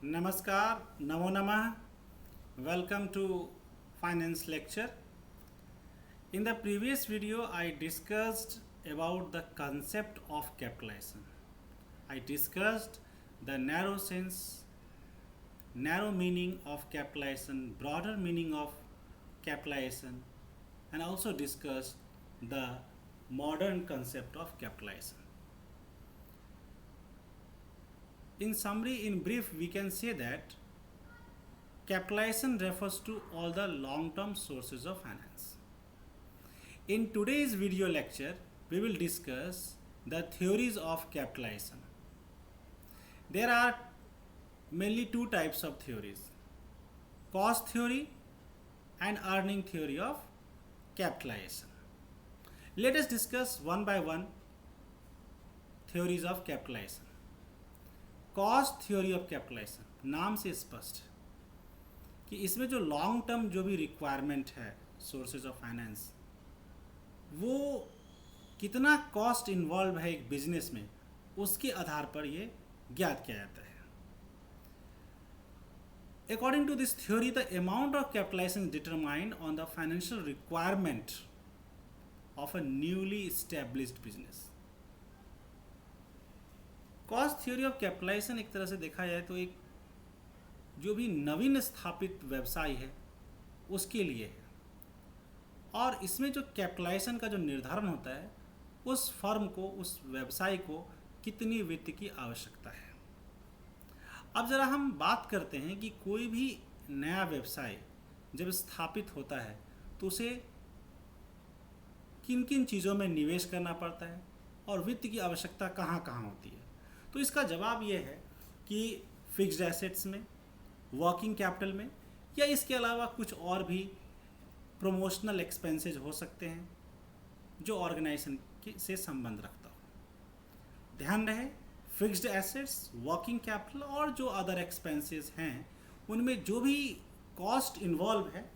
Namaskar, Namo Namah. Welcome to Finance Lecture. In the previous video, I discussed about the concept of capitalization. I discussed the narrow sense, narrow meaning of capitalization, broader meaning of capitalization, and also discussed the modern concept of capitalization. In summary, in brief, we can say that capitalization refers to all the long-term sources of finance. In today's video lecture, we will discuss the theories of capitalization. There are mainly two types of theories: cost theory and earning theory of capitalization. Let us discuss one by one theories of capitalization. Cost theory of capitalization, नाम से स्पष्ट कि इसमें जो long term जो भी requirement है sources of finance, वो कितना कॉस्ट इन्वॉल्व है एक बिजनेस में, उसके आधार पर ये ज्ञात किया जाता है. According to this theory, the amount of capitalization determined on the financial requirement of a newly established business. Cost theory of capitalization एक तरह से देखा जाए तो एक जो भी नवीन स्थापित व्यवसाय है उसके लिए है, और इसमें जो कैपिटलाइजेशन का जो निर्धारण होता है उस फर्म को, उस व्यवसाय को कितनी वित्त की आवश्यकता है. अब ज़रा हम बात करते हैं कि कोई भी नया व्यवसाय जब स्थापित होता है तो उसे किन किन चीज़ों में निवेश करना पड़ता है और वित्त की आवश्यकता कहाँ कहाँ होती है. तो इसका जवाब ये है कि फिक्स्ड एसेट्स में, वर्किंग कैपिटल में, या इसके अलावा कुछ और भी प्रमोशनल एक्सपेंसेस हो सकते हैं जो ऑर्गेनाइजेशन से संबंध रखता हो. ध्यान रहे, फिक्स्ड एसेट्स, वर्किंग कैपिटल और जो अदर एक्सपेंसेस हैं उनमें जो भी कॉस्ट इन्वॉल्व है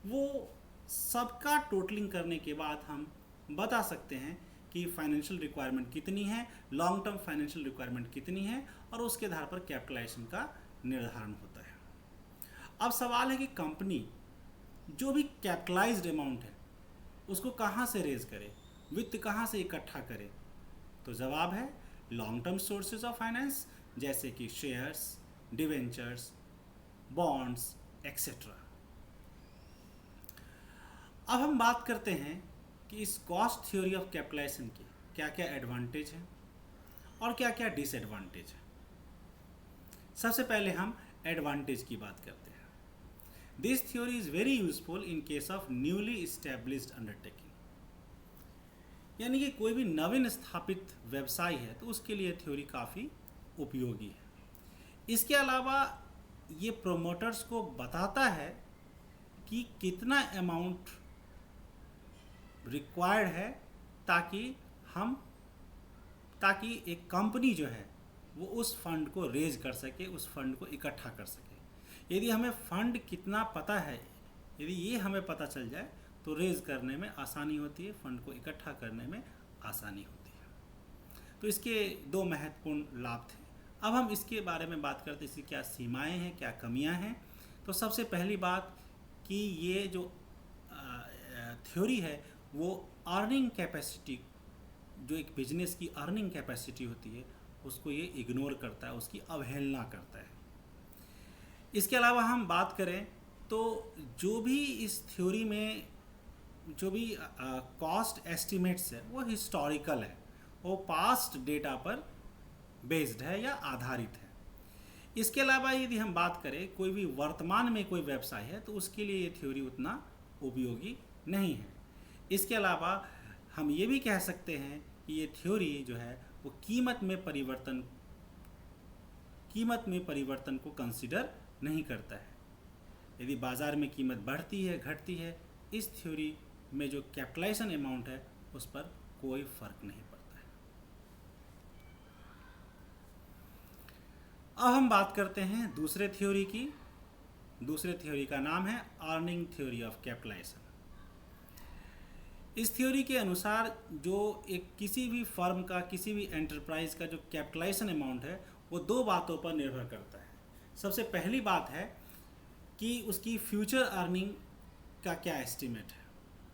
वो सबका टोटलिंग करने के बाद हम बता सकते हैं कि फाइनेंशियल रिक्वायरमेंट कितनी है, लॉन्ग टर्म फाइनेंशियल रिक्वायरमेंट कितनी है, और उसके आधार पर कैपिटलाइजेशन का निर्धारण होता है. अब सवाल है कि कंपनी जो भी कैपिटलाइज्ड अमाउंट है उसको कहाँ से रेज करे, वित्त कहाँ से इकट्ठा करे. तो जवाब है long term sources of finance, जैसे कि शेयर्स, डिवेंचर्स, बॉन्ड्स एक्सेट्रा. अब हम बात करते हैं कि इस कॉस्ट थ्योरी ऑफ कैपिटलाइजेशन के क्या क्या एडवांटेज हैं और क्या क्या डिसएडवांटेज है. सबसे पहले हम एडवांटेज की बात करते हैं. This theory is very useful in case of newly established undertaking. यानी कि कोई भी नवीन स्थापित व्यवसाय है तो उसके लिए थ्योरी काफ़ी उपयोगी है. इसके अलावा ये प्रोमोटर्स को बताता है कि कितना अमाउंट रिक्वायर्ड है ताकि एक कंपनी जो है वो उस फंड को रेज कर सके, उस फंड को इकट्ठा कर सके. यदि हमें फंड कितना पता है, यदि ये हमें पता चल जाए तो रेज करने में आसानी होती है, फंड को इकट्ठा करने में आसानी होती है. तो इसके दो महत्वपूर्ण लाभ थे. अब हम इसके बारे में बात करते हैं, इसकी क्या सीमाएं हैं, क्या कमियां हैं. तो सबसे पहली बात कि ये जो थ्योरी है वो अर्निंग कैपेसिटी, जो एक बिजनेस की अर्निंग कैपेसिटी होती है उसको ये इग्नोर करता है, उसकी अवहेलना करता है. इसके अलावा हम बात करें तो जो भी इस थ्योरी में जो भी कॉस्ट एस्टिमेट्स है वो हिस्टोरिकल है, वो पास्ट डेटा पर बेस्ड है या आधारित है. इसके अलावा यदि हम बात करें कोई भी वर्तमान में कोई व्यवसाय है तो उसके लिए ये थ्योरी उतना उपयोगी नहीं है. इसके अलावा हम ये भी कह सकते हैं कि ये थ्योरी जो है वो कीमत में परिवर्तन को कंसिडर नहीं करता है. यदि बाज़ार में कीमत बढ़ती है, घटती है, इस थ्योरी में जो कैपिटलाइजेशन अमाउंट है उस पर कोई फर्क नहीं पड़ता है. अब हम बात करते हैं दूसरे थ्योरी की. दूसरे थ्योरी का नाम है अर्निंग थ्योरी ऑफ कैपिटलाइजेशन. इस थ्योरी के अनुसार जो एक किसी भी फर्म का, किसी भी एंटरप्राइज का जो कैपिटलाइजेशन अमाउंट है वो दो बातों पर निर्भर करता है. सबसे पहली बात है कि उसकी फ्यूचर अर्निंग का क्या एस्टीमेट है,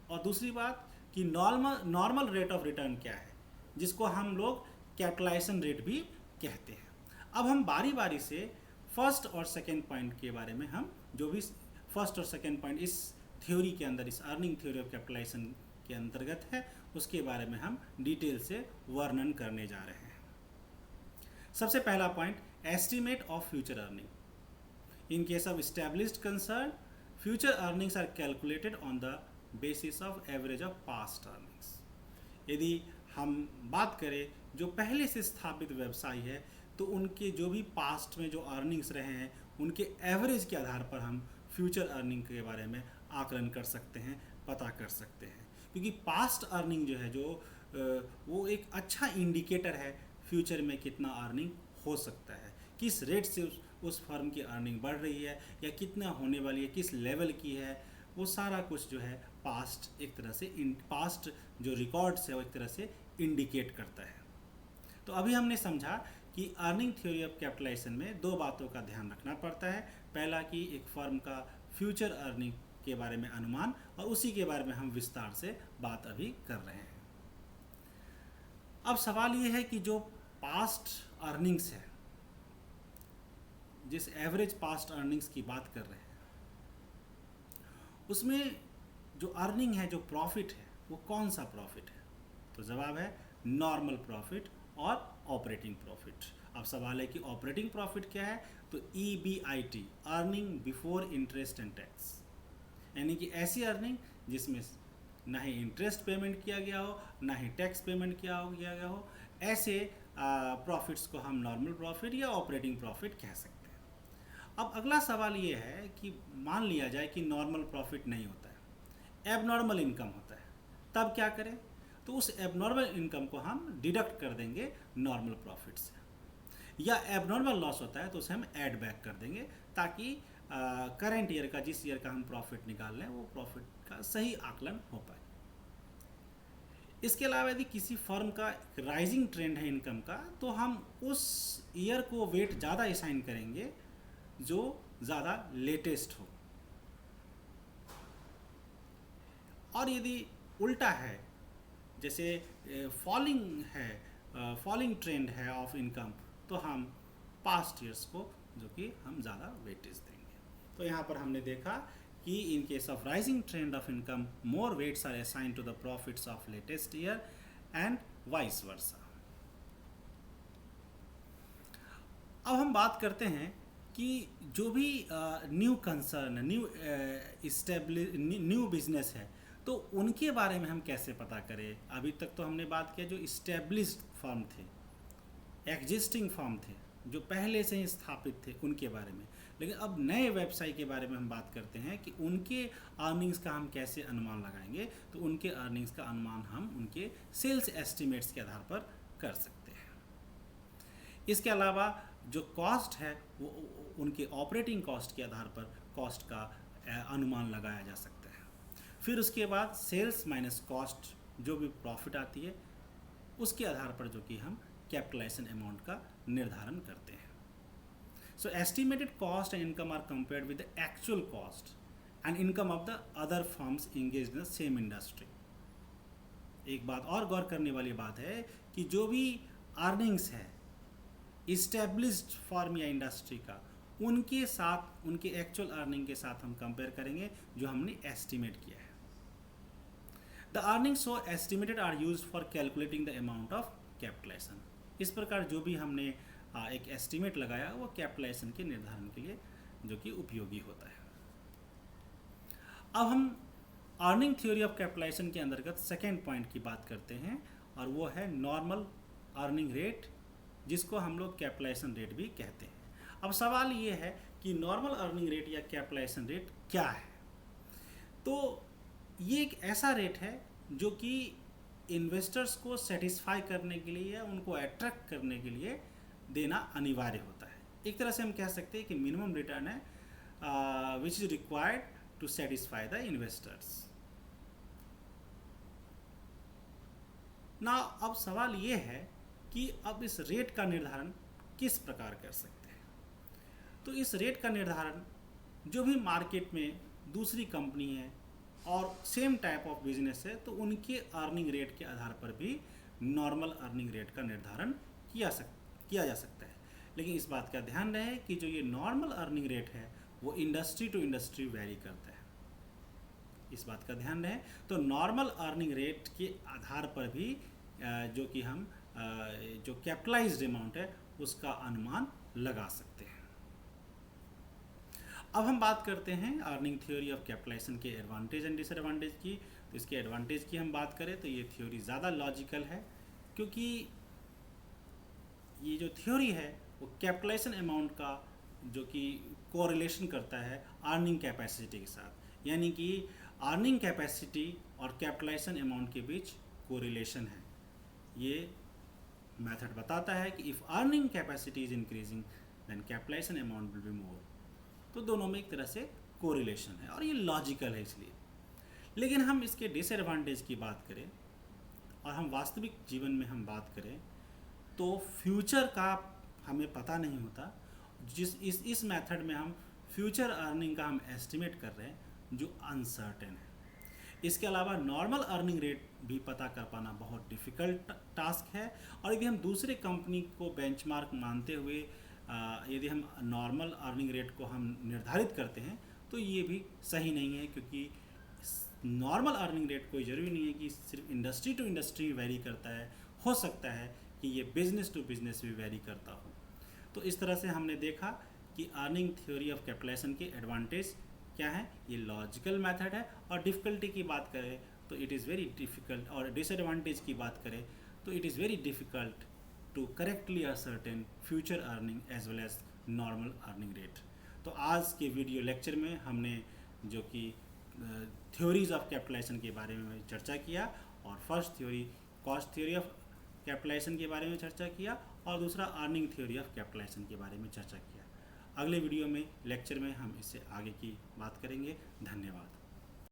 और दूसरी बात कि नॉर्मल रेट ऑफ रिटर्न क्या है, जिसको हम लोग कैपिटलाइजेशन रेट भी कहते हैं। अब हम बारी बारी से फर्स्ट और सेकेंड पॉइंट के बारे में, हम जो भी फर्स्ट और सेकेंड पॉइंट इस थ्योरी के अंदर, इस अर्निंग थ्योरी ऑफ कैपिटलाइजेशन के अंतर्गत है, उसके बारे में हम डिटेल से वर्णन करने जा रहे हैं। सबसे पहला point, estimate of future earning. In case of established concern, future earnings are calculated on the basis of average of past earnings. यदि हम बात करें जो पहले से स्थापित व्यवसाय है, तो उनके जो भी पास्ट में जो अर्निंग्स रहे हैं, उनके एवरेज के आधार पर हम फ्यूचर अर्निंग के बारे में आकलन कर सकते हैं, पता कर सकते हैं। क्योंकि पास्ट अर्निंग जो है, जो वो एक अच्छा इंडिकेटर है फ्यूचर में कितना अर्निंग हो सकता है, किस रेट से उस फर्म की अर्निंग बढ़ रही है या कितना होने वाली है, किस लेवल की है, वो सारा कुछ जो है पास्ट एक तरह से पास्ट जो रिकॉर्ड्स है वो एक तरह से इंडिकेट करता है। तो अभी हमने समझा कि अर्निंग थ्योरी ऑफ कैपिटलाइजेशन में दो बातों का ध्यान रखना पड़ता है। पहला कि एक फर्म का फ्यूचर अर्निंग के बारे में अनुमान, और उसी के बारे में हम विस्तार से बात अभी कर रहे हैं। अब सवाल ये है कि जो पास्ट अर्निंग्स है, जिस एवरेज पास्ट अर्निंग्स की बात कर रहे हैं, उसमें जो अर्निंग है, जो प्रॉफिट है, वो कौन सा प्रॉफिट है? तो जवाब है नॉर्मल प्रॉफिट और ऑपरेटिंग प्रॉफिट। अब सवाल है कि ऑपरेटिंग प्रॉफिट क्या है? तो EBIT, earning before interest and tax, यानी कि ऐसी अर्निंग जिसमें ना ही इंटरेस्ट पेमेंट किया गया हो, ना ही टैक्स पेमेंट किया गया हो, ऐसे प्रॉफिट्स को हम नॉर्मल प्रॉफिट या ऑपरेटिंग प्रॉफिट कह सकते हैं। अब अगला सवाल ये है कि मान लिया जाए कि नॉर्मल प्रॉफिट नहीं होता है, एबनॉर्मल इनकम होता है, तब क्या करें? तो उस एबनॉर्मल इनकम को हम डिडक्ट कर देंगे नॉर्मल प्रॉफिट से, या एबनॉर्मल लॉस होता है तो उसे हम ऐड बैक कर देंगे, ताकि करंट ईयर का, जिस ईयर का हम प्रॉफिट निकाल रहे हैं, वो प्रॉफिट का सही आकलन हो पाए। इसके अलावा यदि किसी फर्म का राइजिंग ट्रेंड है इनकम का, तो हम उस ईयर को वेट ज़्यादा असाइन करेंगे जो ज़्यादा लेटेस्ट हो। और यदि उल्टा है, जैसे फॉलिंग है, फॉलिंग ट्रेंड है ऑफ इनकम, तो हम पास्ट ईयर्स को जो कि हम ज़्यादा वेटेज देंगे। तो यहाँ पर हमने देखा कि in case of rising trend of income, more weights are assigned to the profits of latest year and vice versa. अब हम बात करते हैं कि जो भी न्यू कंसर्न, न्यू बिजनेस है, तो उनके बारे में हम कैसे पता करें? अभी तक तो हमने बात किया जो इस्टेब्लिश्ड फर्म थे, एग्जिस्टिंग फर्म थे, जो पहले से ही स्थापित थे, उनके बारे में। लेकिन अब नए व्यवसाय के बारे में हम बात करते हैं कि उनके अर्निंग्स का हम कैसे अनुमान लगाएंगे। तो उनके अर्निंग्स का अनुमान हम उनके सेल्स एस्टिमेट्स के आधार पर कर सकते हैं। इसके अलावा जो कॉस्ट है, वो उनके ऑपरेटिंग कॉस्ट के आधार पर कॉस्ट का अनुमान लगाया जा सकता है। फिर उसके बाद सेल्स माइनस कॉस्ट, जो भी प्रॉफिट आती है, उसके आधार पर जो कि हम कैपिटलाइजेशन अमाउंट का निर्धारण करते हैं। So estimated cost and income are compared with the actual cost and income of the other firms engaged in the same industry. एक बात और गौर करने वाली बात है कि जो भी अर्निंग्स है इस्टेब्लिश्ड फर्म या इंडस्ट्री का, उनके साथ, उनके एक्चुअल अर्निंग के साथ हम कंपेयर करेंगे जो हमने एस्टिमेट किया है। The earning so estimated are used for calculating the amount of capitalization. इस प्रकार जो भी हमने एक एस्टिमेट लगाया, वो कैपिटलाइजेशन के निर्धारण के लिए जो कि उपयोगी होता है। अब हम अर्निंग थ्योरी ऑफ कैपिटलाइजेशन के अंतर्गत सेकेंड पॉइंट की बात करते हैं, और वो है नॉर्मल अर्निंग रेट, जिसको हम लोग कैपिटलाइजेशन रेट भी कहते हैं। अब सवाल ये है कि नॉर्मल अर्निंग रेट या कैपिटलाइजेशन रेट क्या है? तो ये एक ऐसा रेट है जो कि इन्वेस्टर्स को सेटिस्फाई करने के लिए, उनको अट्रैक्ट करने के लिए देना अनिवार्य होता है। एक तरह से हम कह सकते हैं कि मिनिमम रिटर्न है which is required to satisfy the investors. ना अब सवाल ये है कि अब इस रेट का निर्धारण किस प्रकार कर सकते हैं? तो तो इस रेट का निर्धारण जो भी मार्केट में दूसरी कंपनी है और सेम टाइप ऑफ बिजनेस है तो उनके अर्निंग रेट के आधार पर भी नॉर्मल अर्निंग रेट का निर्धारण किया जा सकता है। लेकिन इस बात का ध्यान रहे कि जो ये नॉर्मल अर्निंग रेट है वो इंडस्ट्री टू इंडस्ट्री वेरी करता है। इस बात का ध्यान रहे तो नॉर्मल अर्निंग रेट के आधार पर भी जो कि हम जो कैपिटलाइज्ड अमाउंट है उसका अनुमान लगा सकते हैं। अब हम बात करते हैं अर्निंग थ्योरी ऑफ कैपिटलाइजेशन के एडवांटेज एंड डिसएडवांटेज की। तो इसके एडवांटेज की हम बात करें तो ये थ्योरी ज़्यादा लॉजिकल है, क्योंकि ये जो थ्योरी है वो कैपिटलाइजेशन अमाउंट का जो कि कोरिलेशन करता है अर्निंग कैपेसिटी के साथ, यानी कि अर्निंग कैपेसिटी और कैपिटलाइजेशन अमाउंट के बीच कोरिलेशन है। ये मेथड बताता है कि if earning capacity is increasing then capitalization amount will be more. तो दोनों में एक तरह से कोरिलेशन है और ये लॉजिकल है इसलिए। लेकिन हम इसके डिसएडवांटेज की बात करें और हम वास्तविक जीवन में हम बात करें तो फ्यूचर का हमें पता नहीं होता। इस मेथड में हम फ्यूचर अर्निंग का हम एस्टिमेट कर रहे हैं जो अनसर्टेन है। इसके अलावा नॉर्मल अर्निंग रेट भी पता कर पाना बहुत डिफ़िकल्ट टास्क है, और यदि हम दूसरे कंपनी को बेंचमार्क मानते हुए यदि हम नॉर्मल अर्निंग रेट को हम निर्धारित करते हैं तो ये भी सही नहीं है, क्योंकि नॉर्मल अर्निंग रेट कोई ज़रूरी नहीं है कि सिर्फ इंडस्ट्री टू इंडस्ट्री वेरी करता है, हो सकता है कि ये बिज़नेस टू बिज़नेस भी वेरी करता हो। तो इस तरह से हमने देखा कि अर्निंग थ्योरी ऑफ कैपिटलाइजेशन के एडवांटेज क्या है, ये लॉजिकल मेथड है। और डिफ़िकल्टी की बात करें तो इट इज़ वेरी डिफ़िकल्ट, और डिसएडवांटेज की बात करें तो it is very difficult to correctly ascertain future earning as well as normal earning rate. तो आज के वीडियो लेक्चर में हमने जो कि थ्योरीज ऑफ कैपिटलाइजेशन के बारे में चर्चा किया, और first theory cost theory of capitalization के बारे में चर्चा किया, और दूसरा अर्निंग थ्योरी ऑफ कैपिटलाइजेशन के बारे में चर्चा किया। अगले वीडियो में लेक्चर में हम इससे आगे की बात करेंगे। धन्यवाद।